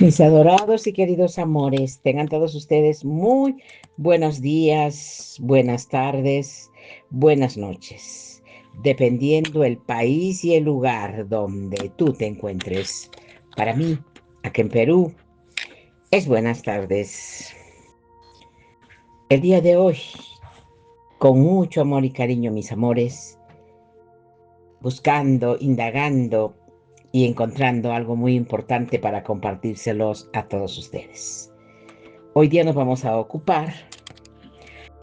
Mis adorados y queridos amores, tengan todos ustedes muy buenos días, buenas tardes, buenas noches, dependiendo el país y el lugar donde tú te encuentres. Para mí, aquí en Perú, es buenas tardes. El día de hoy, con mucho amor y cariño, mis amores, buscando, indagando y encontrando algo muy importante para compartírselos a todos ustedes. Hoy día nos vamos a ocupar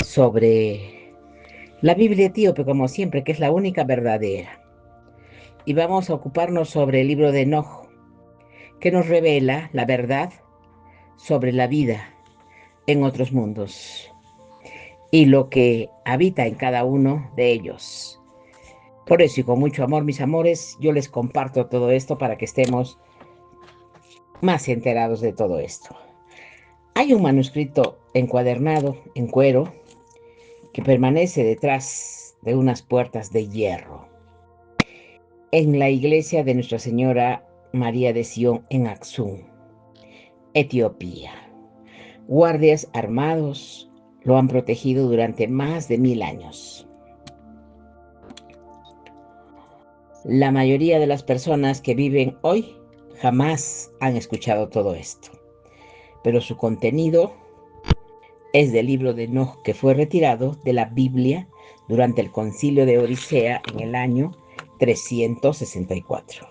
sobre la Biblia etíope, como siempre, que es la única verdadera. Y vamos a ocuparnos sobre el libro de Enoch, que nos revela la verdad sobre la vida en otros mundos y lo que habita en cada uno de ellos. Por eso y con mucho amor, mis amores, yo les comparto todo esto para que estemos más enterados de todo esto. Hay un manuscrito encuadernado en cuero que permanece detrás de unas puertas de hierro en la iglesia de Nuestra Señora María de Sion en Aksum, Etiopía. Guardias armados lo han protegido durante más de 1000 años. La mayoría de las personas que viven hoy jamás han escuchado todo esto, pero su contenido es del libro de Enoch, que fue retirado de la Biblia durante el concilio de Odisea en el año 364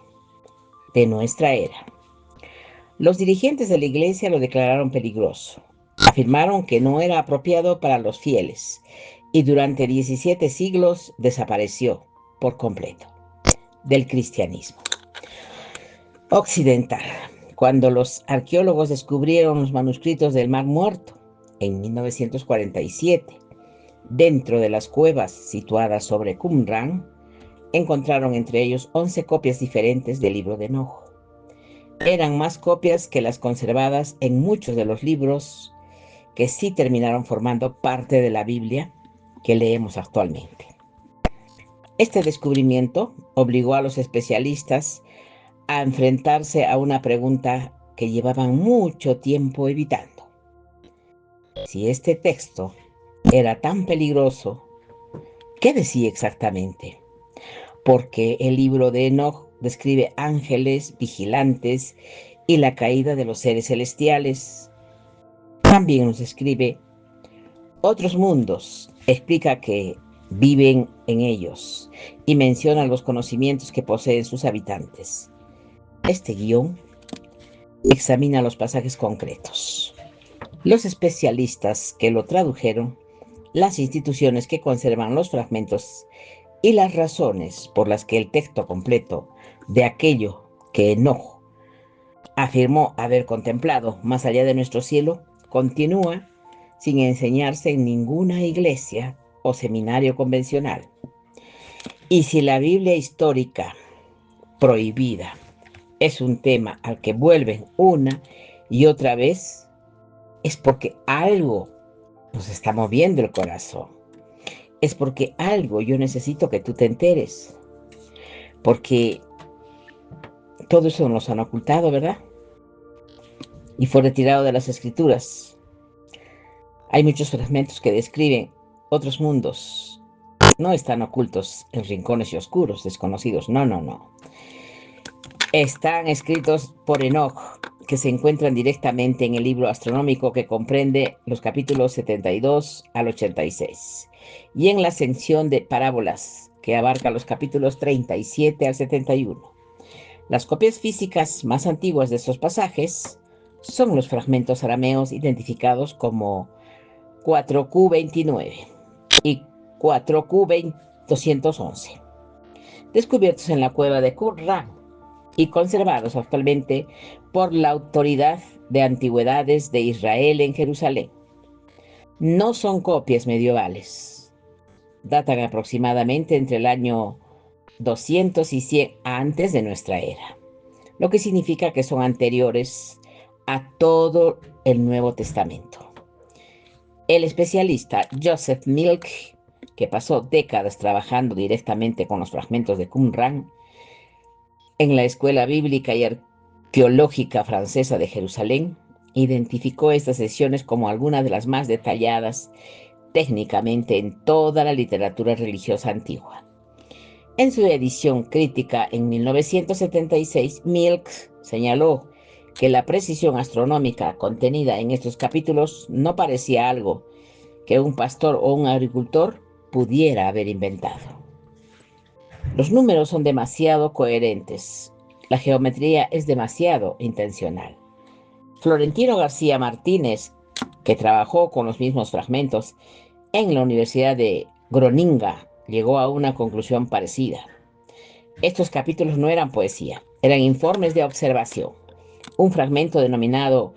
de nuestra era. Los dirigentes de la iglesia lo declararon peligroso. Afirmaron que no era apropiado para los fieles y durante 17 siglos desapareció por completo del cristianismo occidental. Cuando los arqueólogos descubrieron los manuscritos del Mar Muerto en 1947, dentro de las cuevas situadas sobre Qumran, encontraron entre ellos 11 copias diferentes del libro de Enoch. Eran más copias que las conservadas en muchos de los libros que sí terminaron formando parte de la Biblia que leemos actualmente. Este descubrimiento obligó a los especialistas a enfrentarse a una pregunta que llevaban mucho tiempo evitando. Si este texto era tan peligroso, ¿qué decía exactamente? Porque el libro de Enoch describe ángeles, vigilantes y la caída de los seres celestiales. También nos describe otros mundos, explica que viven en ellos y menciona los conocimientos que poseen sus habitantes. Este guión examina los pasajes concretos, los especialistas que lo tradujeron, las instituciones que conservan los fragmentos y las razones por las que el texto completo de aquello que Enoch afirmó haber contemplado más allá de nuestro cielo continúa sin enseñarse en ninguna iglesia o seminario convencional. Y si la Biblia histórica prohibida es un tema al que vuelven una y otra vez, es porque algo nos está moviendo el corazón. Es porque algo yo necesito que tú te enteres. Porque todo eso nos han ocultado, ¿verdad? Y fue retirado de las escrituras. Hay muchos fragmentos que describen otros mundos. No están ocultos en rincones y oscuros, desconocidos. No, no, no. Están escritos por Enoch, que se encuentran directamente en el libro astronómico que comprende los capítulos 72 al 86, y en la sección de parábolas, que abarca los capítulos 37 al 71. Las copias físicas más antiguas de estos pasajes son los fragmentos arameos identificados como 4Q29 y 4Q211, descubiertos en la cueva de Qumran y conservados actualmente por la Autoridad de Antigüedades de Israel en Jerusalén. No son copias medievales. Datan aproximadamente entre el año 200 y 100 antes de nuestra era, lo que significa que son anteriores a todo el Nuevo Testamento. El especialista Joseph Milk, que pasó décadas trabajando directamente con los fragmentos de Qumran en la escuela bíblica y Teológica Francesa de Jerusalén, identificó estas sesiones como algunas de las más detalladas técnicamente en toda la literatura religiosa antigua. En su edición crítica en 1976, Milks señaló que la precisión astronómica contenida en estos capítulos no parecía algo que un pastor o un agricultor pudiera haber inventado. Los números son demasiado coherentes. La geometría es demasiado intencional. Florentino García Martínez, que trabajó con los mismos fragmentos en la Universidad de Groninga, llegó a una conclusión parecida. Estos capítulos no eran poesía, eran informes de observación. Un fragmento denominado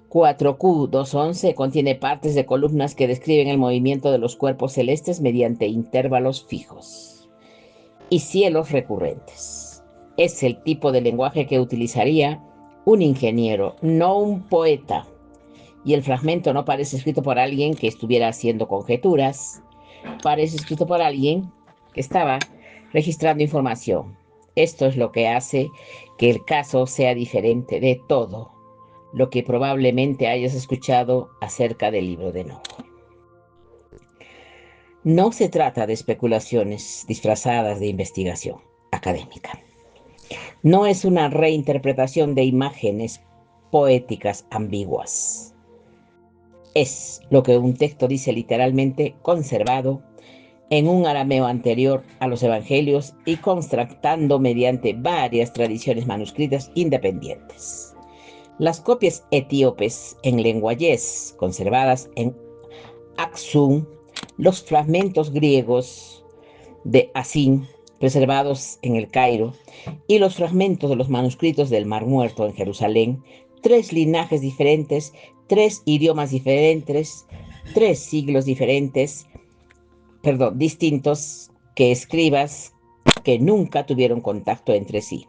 4Q211 contiene partes de columnas que describen el movimiento de los cuerpos celestes mediante intervalos fijos y cielos recurrentes. Es el tipo de lenguaje que utilizaría un ingeniero, no un poeta. Y el fragmento no parece escrito por alguien que estuviera haciendo conjeturas, parece escrito por alguien que estaba registrando información. Esto es lo que hace que el caso sea diferente de todo lo que probablemente hayas escuchado acerca del libro de Enoch. No se trata de especulaciones disfrazadas de investigación académica. No es una reinterpretación de imágenes poéticas ambiguas. Es lo que un texto dice literalmente conservado en un arameo anterior a los evangelios y contrastando mediante varias tradiciones manuscritas independientes. Las copias etíopes en lengua yes, conservadas en Aksum, los fragmentos griegos de Asin, preservados en el Cairo, y los fragmentos de los manuscritos del Mar Muerto en Jerusalén, 3 linajes diferentes, 3 idiomas diferentes, 3 siglos distintos, que escribas que nunca tuvieron contacto entre sí.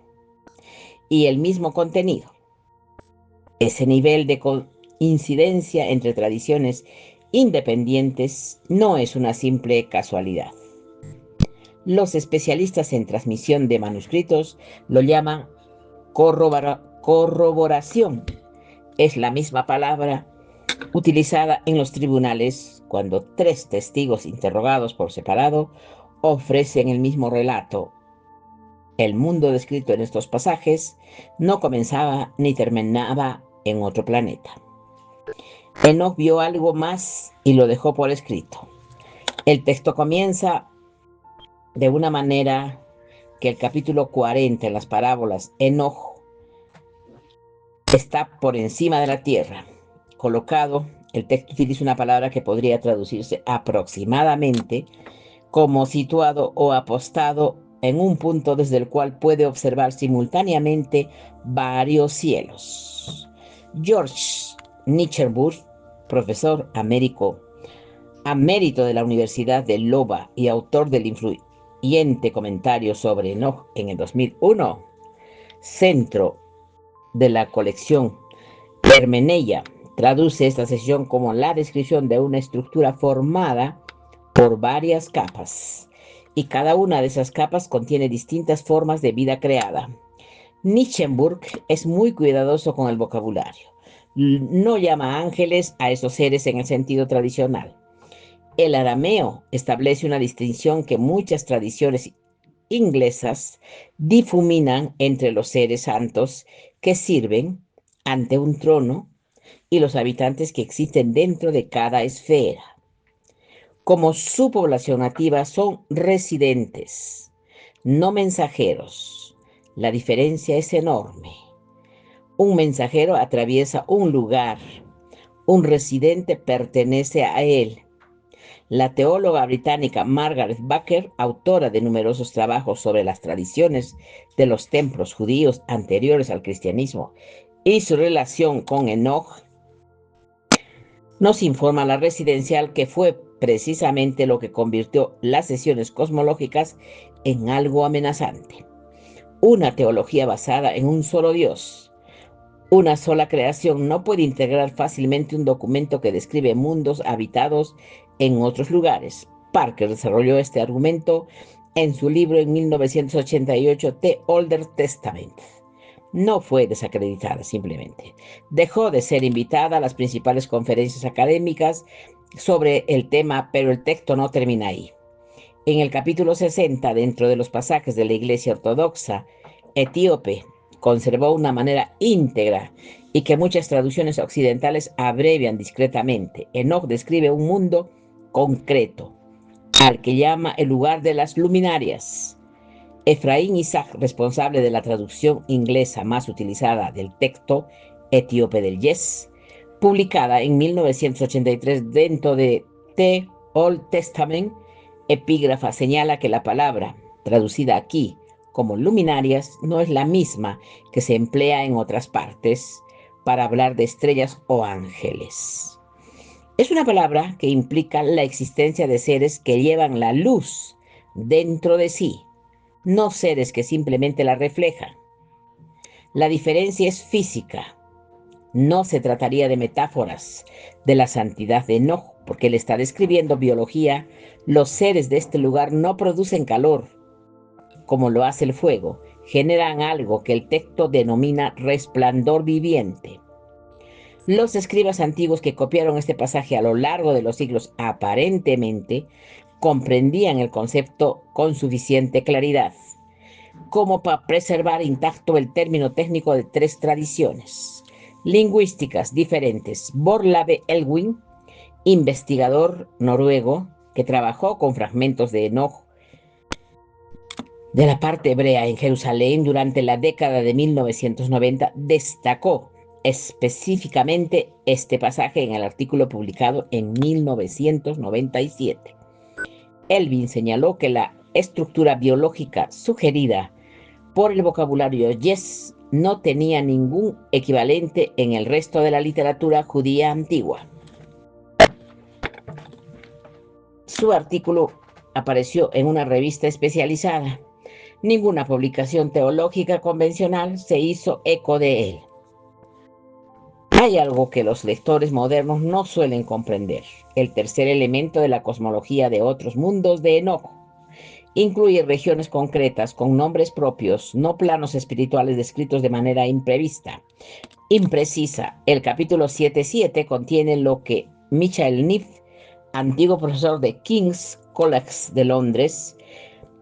Y el mismo contenido. Ese nivel de coincidencia entre tradiciones independientes no es una simple casualidad. Los especialistas en transmisión de manuscritos lo llaman corroboración. Es la misma palabra utilizada en los tribunales cuando 3 testigos interrogados por separado ofrecen el mismo relato. El mundo descrito en estos pasajes no comenzaba ni terminaba en otro planeta. Enoch vio algo más y lo dejó por escrito. El texto comienza de una manera que el capítulo 40 en las parábolas, Enoch está por encima de la tierra. Colocado, el texto utiliza una palabra que podría traducirse aproximadamente como situado o apostado en un punto desde el cual puede observar simultáneamente varios cielos. George Nicherburg, profesor emérito de la Universidad de Iowa y autor del influyente comentario sobre Enoch en el 2001, centro de la colección Hermeneia, traduce esta sección como la descripción de una estructura formada por varias capas, y cada una de esas capas contiene distintas formas de vida creada. Nicherburg es muy cuidadoso con el vocabulario. No llama ángeles a esos seres en el sentido tradicional. El arameo establece una distinción que muchas tradiciones inglesas difuminan entre los seres santos que sirven ante un trono y los habitantes que existen dentro de cada esfera. Como su población nativa son residentes, no mensajeros. La diferencia es enorme. Un mensajero atraviesa un lugar, un residente pertenece a él. La teóloga británica Margaret Barker, autora de numerosos trabajos sobre las tradiciones de los templos judíos anteriores al cristianismo y su relación con Enoch, nos informa la residencial que fue precisamente lo que convirtió las sesiones cosmológicas en algo amenazante. Una teología basada en un solo Dios, una sola creación, no puede integrar fácilmente un documento que describe mundos habitados en otros lugares. Parker desarrolló este argumento en su libro en 1988, The Older Testament. no fue desacreditada simplemente. Dejó de ser invitada a las principales conferencias académicas sobre el tema, pero el texto no termina ahí. En el capítulo 60, dentro de los pasajes de la Iglesia Ortodoxa etíope, conservó una manera íntegra y que muchas traducciones occidentales abrevian discretamente. Enoch describe un mundo concreto, al que llama el lugar de las luminarias. Efraín Isaac, responsable de la traducción inglesa más utilizada del texto etíope del Yes, publicada en 1983 dentro de The Old Testament, epígrafa señala que la palabra, traducida aquí como luminarias, no es la misma que se emplea en otras partes para hablar de estrellas o ángeles. Es una palabra que implica la existencia de seres que llevan la luz dentro de sí, no seres que simplemente la reflejan. La diferencia es física. No se trataría de metáforas de la santidad de Enoch, porque él está describiendo biología. Los seres de este lugar no producen calor, como lo hace el fuego. Generan algo que el texto denomina resplandor viviente. Los escribas antiguos que copiaron este pasaje a lo largo de los siglos aparentemente comprendían el concepto con suficiente claridad, como para preservar intacto el término técnico de tres tradiciones lingüísticas diferentes. Borlave Elwin, investigador noruego que trabajó con fragmentos de Enoch de la parte hebrea en Jerusalén durante la década de 1990, destacó específicamente este pasaje en el artículo publicado en 1997. Elwin señaló que la estructura biológica sugerida por el vocabulario yes no tenía ningún equivalente en el resto de la literatura judía antigua. Su artículo apareció en una revista especializada. Ninguna publicación teológica convencional se hizo eco de él. Hay algo que los lectores modernos no suelen comprender: el tercer elemento de la cosmología de otros mundos de Enoch incluye regiones concretas con nombres propios, no planos espirituales descritos de manera imprecisa. El capítulo 7.7 contiene lo que Michael Neff, antiguo profesor de King's College de Londres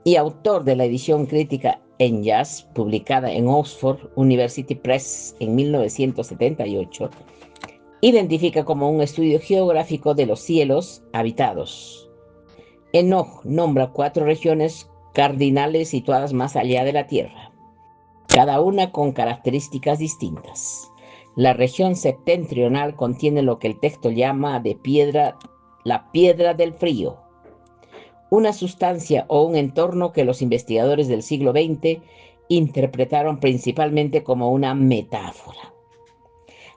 y autor de la edición crítica en jazz, publicada en Oxford University Press en 1978, identifica como un estudio geográfico de los cielos habitados. Enoch nombra 4 regiones cardinales situadas más allá de la Tierra, cada una con características distintas. La región septentrional contiene lo que el texto llama la piedra del frío, una sustancia o un entorno que los investigadores del siglo XX interpretaron principalmente como una metáfora.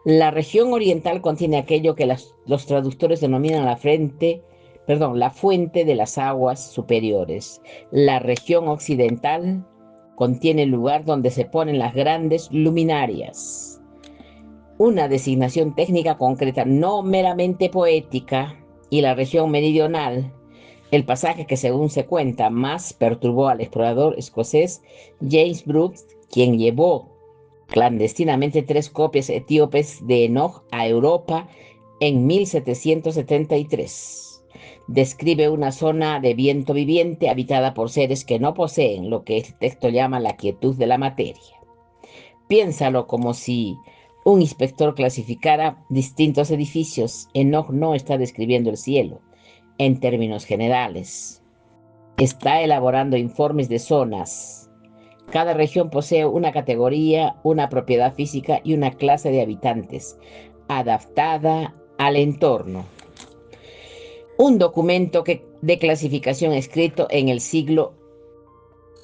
La región oriental contiene aquello que los traductores denominan la fuente de las aguas superiores. La región occidental contiene el lugar donde se ponen las grandes luminarias. Una designación técnica concreta, no meramente poética. Y la región meridional, el pasaje que, según se cuenta, más perturbó al explorador escocés James Brooks, quien llevó clandestinamente 3 copias etíopes de Enoch a Europa en 1773. Describe una zona de viento viviente habitada por seres que no poseen lo que el texto llama la quietud de la materia. Piénsalo como si un inspector clasificara distintos edificios. Enoch no está describiendo el cielo en términos generales. Está elaborando informes de zonas. Cada región posee una categoría, una propiedad física y una clase de habitantes, adaptada al entorno. Un documento de clasificación escrito en el siglo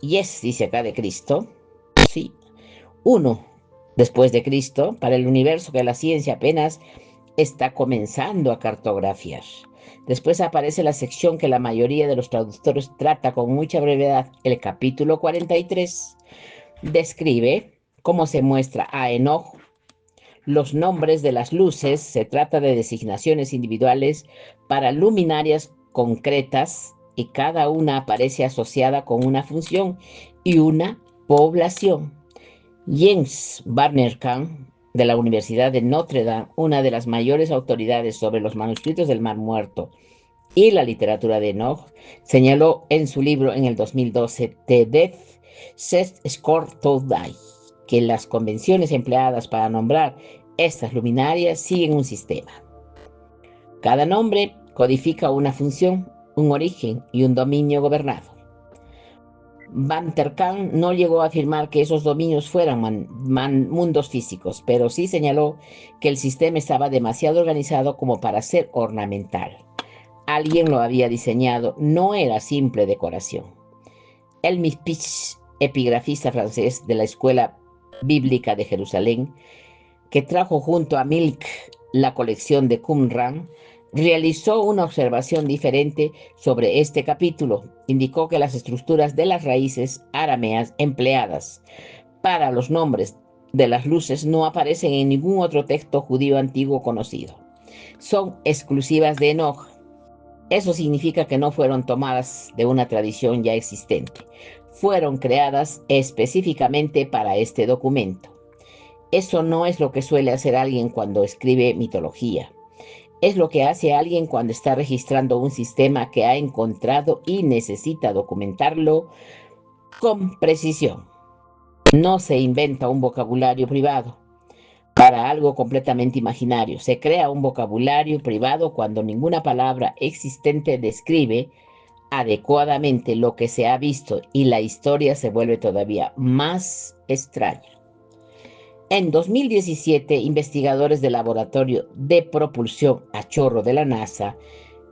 dice acá de Cristo, sí, 1 después de Cristo, para el universo que la ciencia apenas está comenzando a cartografiar. Después aparece la sección que la mayoría de los traductores trata con mucha brevedad. El capítulo 43 describe cómo se muestra a Enoch los nombres de las luces. Se trata de designaciones individuales para luminarias concretas y cada una aparece asociada con una función y una población. James Barner Kahn, de la Universidad de Notre Dame, una de las mayores autoridades sobre los manuscritos del Mar Muerto y la literatura de Enoch, señaló en su libro en el 2012, The Death Set Score to Die, que las convenciones empleadas para nombrar estas luminarias siguen un sistema. Cada nombre codifica una función, un origen y un dominio gobernado. Van der Kahn no llegó a afirmar que esos dominios fueran mundos físicos, pero sí señaló que el sistema estaba demasiado organizado como para ser ornamental. Alguien lo había diseñado, no era simple decoración. Elmi Pitch, epigrafista francés de la Escuela Bíblica de Jerusalén, que trajo junto a Milk la colección de Qumran, realizó una observación diferente sobre este capítulo. Indicó que las estructuras de las raíces arameas empleadas para los nombres de las luces no aparecen en ningún otro texto judío antiguo conocido. Son exclusivas de Enoch. Eso significa que no fueron tomadas de una tradición ya existente. Fueron creadas específicamente para este documento. Eso no es lo que suele hacer alguien cuando escribe mitología. Es lo que hace alguien cuando está registrando un sistema que ha encontrado y necesita documentarlo con precisión. No se inventa un vocabulario privado para algo completamente imaginario. Se crea un vocabulario privado cuando ninguna palabra existente describe adecuadamente lo que se ha visto y la historia se vuelve todavía más extraña. En 2017, investigadores del Laboratorio de Propulsión a Chorro de la NASA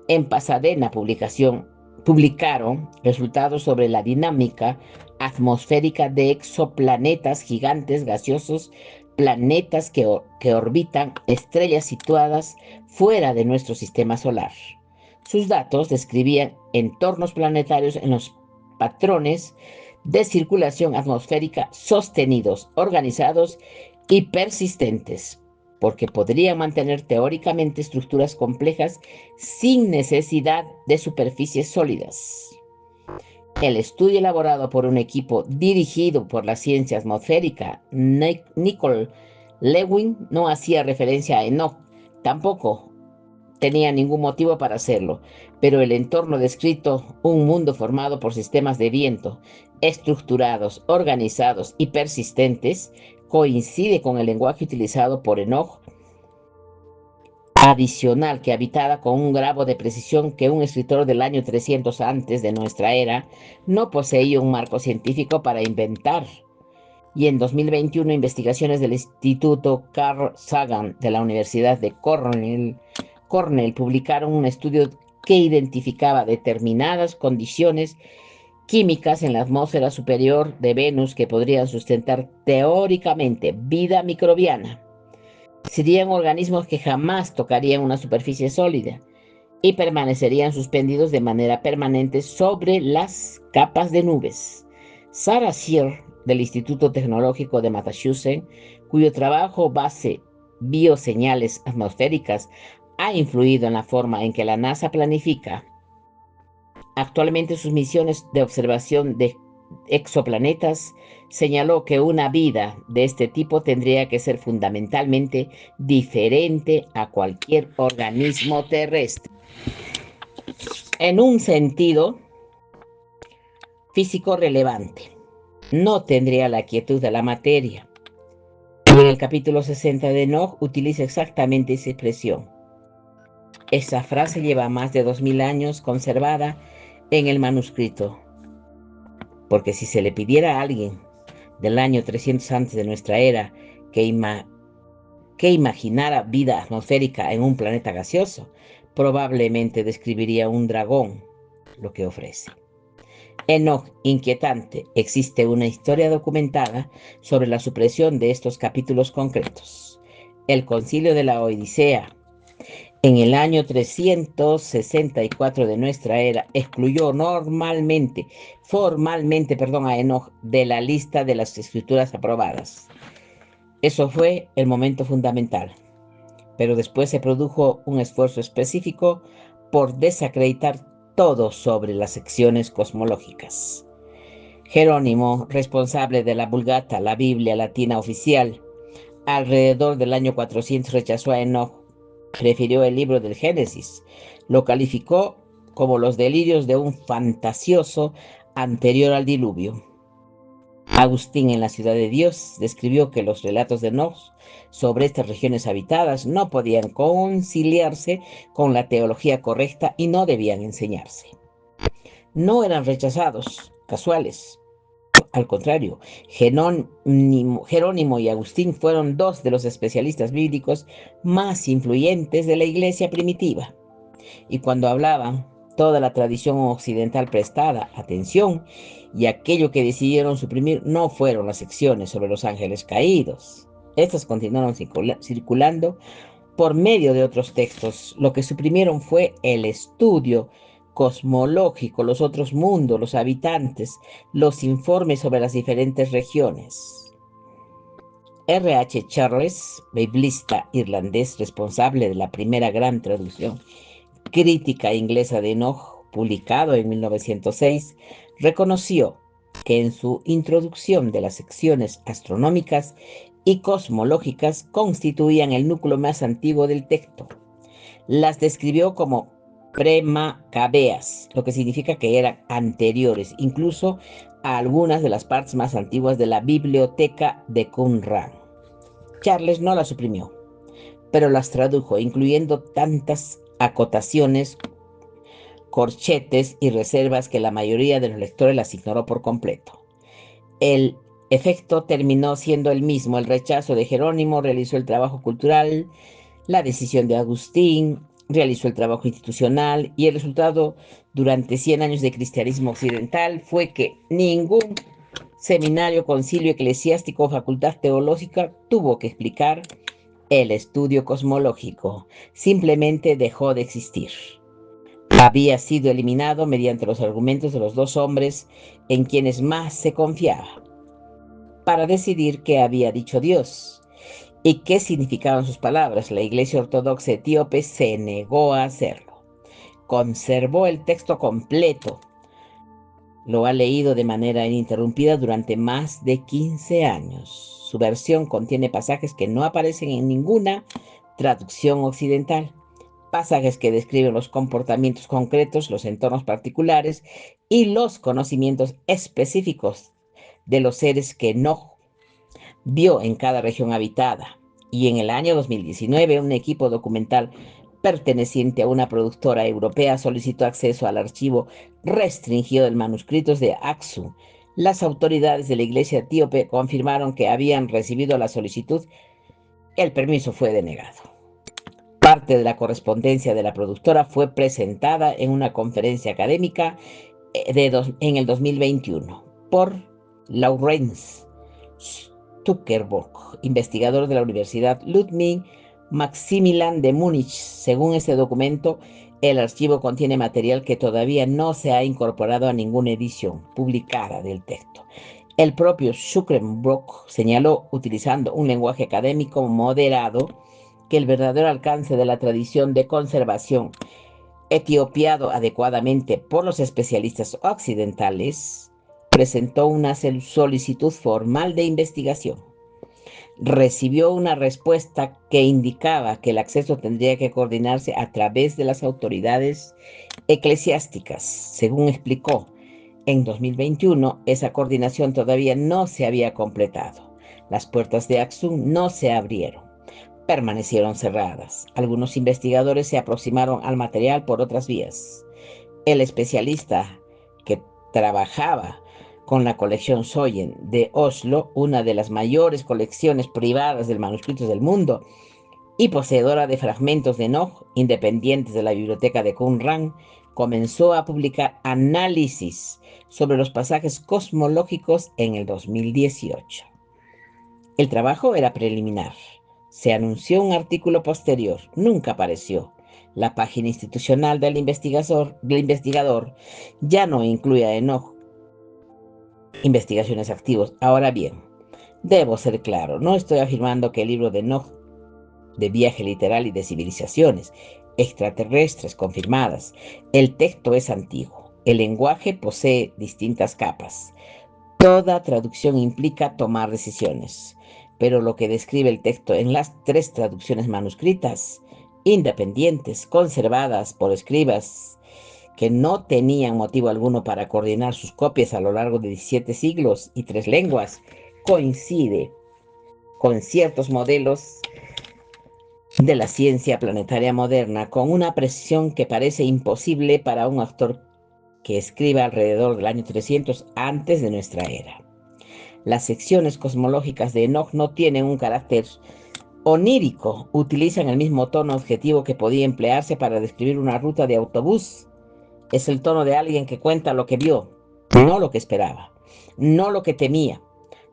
en Pasadena publicaron resultados sobre la dinámica atmosférica de exoplanetas gigantes gaseosos, planetas que orbitan estrellas situadas fuera de nuestro sistema solar. Sus datos describían entornos planetarios en los patrones de circulación atmosférica sostenidos, organizados y persistentes, porque podrían mantener teóricamente estructuras complejas sin necesidad de superficies sólidas. El estudio elaborado por un equipo dirigido por la ciencia atmosférica, Nicole Lewin, no hacía referencia a Enoch, tampoco tenía ningún motivo para hacerlo, pero el entorno descrito, un mundo formado por sistemas de viento, estructurados, organizados y persistentes, coincide con el lenguaje utilizado por Enoch, adicional que habitaba con un grado de precisión que un escritor del año 300 antes de nuestra era no poseía un marco científico para inventar. Y en 2021, investigaciones del Instituto Carl Sagan de la Universidad de Cornell publicaron un estudio que identificaba determinadas condiciones químicas en la atmósfera superior de Venus que podrían sustentar teóricamente vida microbiana. Serían organismos que jamás tocarían una superficie sólida y permanecerían suspendidos de manera permanente sobre las capas de nubes. Sarah Scheer, del Instituto Tecnológico de Massachusetts, cuyo trabajo base bioseñales atmosféricas ha influido en la forma en que la NASA planifica actualmente sus misiones de observación de exoplanetas, señaló que una vida de este tipo tendría que ser fundamentalmente diferente a cualquier organismo terrestre. En un sentido físico relevante, no tendría la quietud de la materia. Y en el capítulo 60 de Enoch utiliza exactamente esa expresión. Esa frase lleva más de 2000 años conservada en el manuscrito, porque si se le pidiera a alguien del año 300 antes de nuestra era que imaginara vida atmosférica en un planeta gaseoso, probablemente describiría un dragón, lo que ofrece. Enoch, inquietante, existe una historia documentada sobre la supresión de estos capítulos concretos. El concilio de la Odisea, en el año 364 de nuestra era, excluyó formalmente, a Enoch de la lista de las escrituras aprobadas. Eso fue el momento fundamental, pero después se produjo un esfuerzo específico por desacreditar todo sobre las secciones cosmológicas. Jerónimo, responsable de la Vulgata, la Biblia latina oficial, alrededor del año 400 rechazó a Enoch, prefirió el libro del Génesis, lo calificó como los delirios de un fantasioso anterior al diluvio. Agustín en la Ciudad de Dios describió que los relatos de Enoch sobre estas regiones habitadas no podían conciliarse con la teología correcta y no debían enseñarse. No eran rechazados, casuales. Al contrario, Jerónimo y Agustín fueron dos de los especialistas bíblicos más influyentes de la iglesia primitiva. Y cuando hablaban, toda la tradición occidental prestaba atención, y aquello que decidieron suprimir no fueron las secciones sobre los ángeles caídos. Estas continuaron circulando por medio de otros textos. Lo que suprimieron fue el estudio cosmológico, los otros mundos, los habitantes, los informes sobre las diferentes regiones. R.H. Charles, biblista irlandés responsable de la primera gran traducción crítica inglesa de Enoch, publicado en 1906, reconoció que en su introducción de las secciones astronómicas y cosmológicas constituían el núcleo más antiguo del texto. Las describió como premacabeas, lo que significa que eran anteriores, incluso a algunas de las partes más antiguas de la biblioteca de Qumran. Charles no las suprimió, pero las tradujo, incluyendo tantas acotaciones, corchetes y reservas que la mayoría de los lectores las ignoró por completo. El efecto terminó siendo el mismo. El rechazo de Jerónimo realizó el trabajo cultural, la decisión de Agustín realizó el trabajo institucional, y el resultado durante 100 años de cristianismo occidental fue que ningún seminario, concilio eclesiástico o facultad teológica tuvo que explicar el estudio cosmológico. Simplemente dejó de existir. Había sido eliminado mediante los argumentos de los dos hombres en quienes más se confiaba, para decidir qué había dicho Dios y qué significaban sus palabras. La Iglesia Ortodoxa Etíope se negó a hacerlo. Conservó el texto completo. Lo ha leído de manera ininterrumpida durante más de 15 años. Su versión contiene pasajes que no aparecen en ninguna traducción occidental. Pasajes que describen los comportamientos concretos, los entornos particulares y los conocimientos específicos de los seres que Enoch vio en cada región habitada. Y en el año 2019, un equipo documental perteneciente a una productora europea solicitó acceso al archivo restringido de manuscritos de Aksu. Las autoridades de la iglesia etíope confirmaron que habían recibido la solicitud. El permiso fue denegado. Parte de la correspondencia de la productora fue presentada en una conferencia académica en el 2021 por Laurens Zuckerberg, investigador de la Universidad Ludwig Maximilian de Múnich. Según este documento, el archivo contiene material que todavía no se ha incorporado a ninguna edición publicada del texto. El propio Zuckerberg señaló, utilizando un lenguaje académico moderado, que el verdadero alcance de la tradición de conservación, etiopiado adecuadamente por los especialistas occidentales, presentó una solicitud formal de investigación. Recibió una respuesta que indicaba que el acceso tendría que coordinarse a través de las autoridades eclesiásticas. Según explicó, en 2021 esa coordinación todavía no se había completado. Las puertas de Aksum no se abrieron, permanecieron cerradas. Algunos investigadores se aproximaron al material por otras vías. El especialista que trabajaba con la colección Soyen de Oslo, una de las mayores colecciones privadas de manuscritos del mundo y poseedora de fragmentos de Enoch independientes de la biblioteca de Qumran, comenzó a publicar análisis sobre los pasajes cosmológicos en el 2018. El trabajo era preliminar. Se anunció un artículo posterior, nunca apareció. La página institucional del investigador ya no incluye a Enoch investigaciones activas. Ahora bien, debo ser claro, no estoy afirmando que el libro de Enoch, de viaje literal y de civilizaciones extraterrestres confirmadas, el texto es antiguo. El lenguaje posee distintas capas. Toda traducción implica tomar decisiones, pero lo que describe el texto en las 3 traducciones manuscritas, independientes, conservadas por escribas que no tenían motivo alguno para coordinar sus copias a lo largo de 17 siglos y 3 lenguas, coincide con ciertos modelos de la ciencia planetaria moderna con una precisión que parece imposible para un autor que escriba alrededor del año 300 antes de nuestra era. Las secciones cosmológicas de Enoch no tienen un carácter onírico, utilizan el mismo tono objetivo que podía emplearse para describir una ruta de autobús. Es el tono de alguien que cuenta lo que vio, no lo que esperaba, no lo que temía,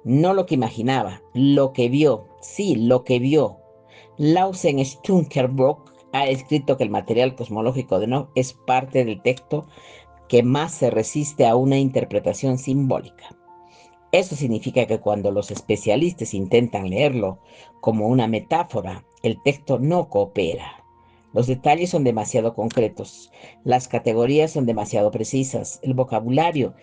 no lo que imaginaba, lo que vio, sí, lo que vio. Lausen Stunkerbrock ha escrito que el material cosmológico de Enoch es parte del texto que más se resiste a una interpretación simbólica. Eso significa que cuando los especialistas intentan leerlo como una metáfora, el texto no coopera. Los detalles son demasiado concretos, las categorías son demasiado precisas, el vocabulario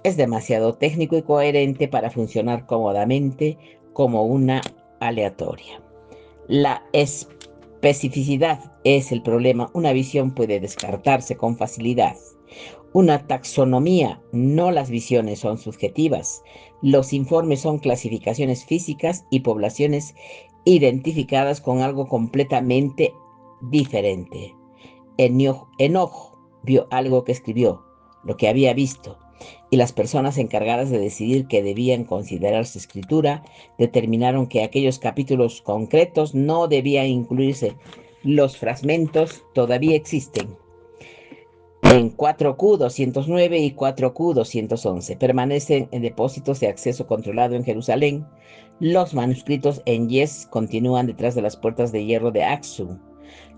es demasiado técnico y coherente para funcionar cómodamente como una aleatoria. La especificidad es el problema. Una visión puede descartarse con facilidad. Una taxonomía, no las visiones son subjetivas. Los informes son clasificaciones físicas y poblaciones identificadas con algo completamente diferente. Enoch vio algo que escribió, lo que había visto, y las personas encargadas de decidir qué debían considerarse escritura determinaron que aquellos capítulos concretos no debían incluirse. Los fragmentos todavía existen en 4Q209 y 4Q211. Permanecen en depósitos de acceso controlado en Jerusalén. Los manuscritos en Yes continúan detrás de las puertas de hierro de Axum.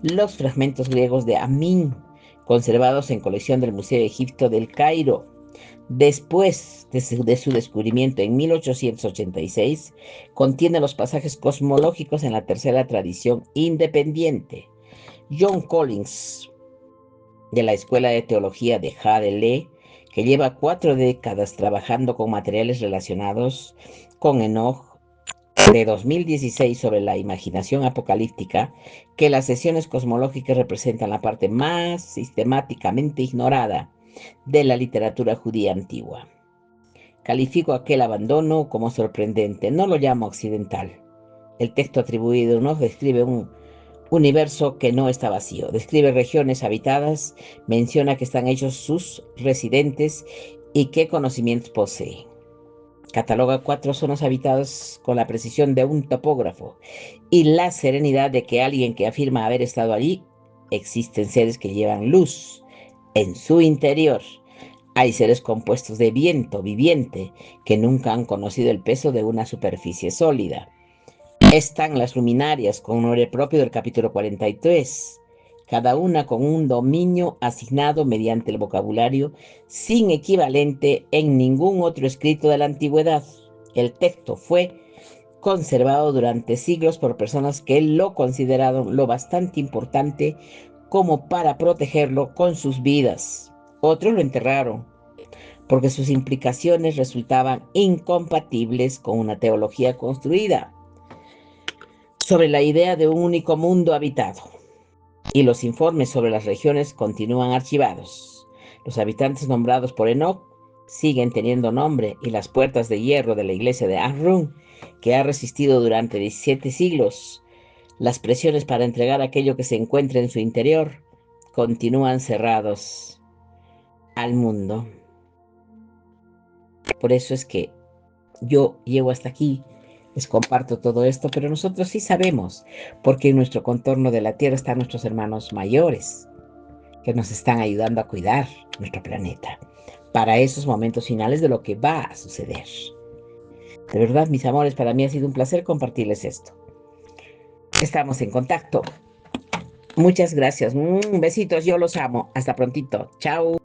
Los fragmentos griegos de Amin, conservados en colección del Museo de Egipto del Cairo. Después de su descubrimiento en 1886, contiene los pasajes cosmológicos en la tercera tradición independiente. John Collins, de la Escuela de Teología de Hadley, que lleva 4 décadas trabajando con materiales relacionados con Enoch, de 2016 sobre la imaginación apocalíptica, que las sesiones cosmológicas representan la parte más sistemáticamente ignorada de la literatura judía antigua. Califico aquel abandono como sorprendente, no lo llamo occidental. El texto atribuido a Enoch describe un universo que no está vacío, describe regiones habitadas, menciona que están hechos sus residentes y qué conocimientos poseen. Cataloga 4 zonas habitadas con la precisión de un topógrafo y la serenidad de que alguien que afirma haber estado allí. Existen seres que llevan luz en su interior. Hay seres compuestos de viento viviente que nunca han conocido el peso de una superficie sólida. Están las luminarias con nombre propio del capítulo 43, cada una con un dominio asignado mediante el vocabulario sin equivalente en ningún otro escrito de la antigüedad. El texto fue conservado durante siglos por personas que lo consideraron lo bastante importante como para protegerlo con sus vidas. Otros lo enterraron porque sus implicaciones resultaban incompatibles con una teología construida sobre la idea de un único mundo habitado, y los informes sobre las regiones continúan archivados. Los habitantes nombrados por Enoch siguen teniendo nombre y las puertas de hierro de la iglesia de Ahrun, que ha resistido durante 17 siglos las presiones para entregar aquello que se encuentra en su interior, continúan cerrados al mundo. Por eso es que yo llego hasta aquí, les comparto todo esto, pero nosotros sí sabemos, porque en nuestro contorno de la Tierra están nuestros hermanos mayores, que nos están ayudando a cuidar nuestro planeta, para esos momentos finales de lo que va a suceder. De verdad, mis amores, para mí ha sido un placer compartirles esto. Estamos en contacto. Muchas gracias. Besitos, yo los amo. Hasta prontito. Chao.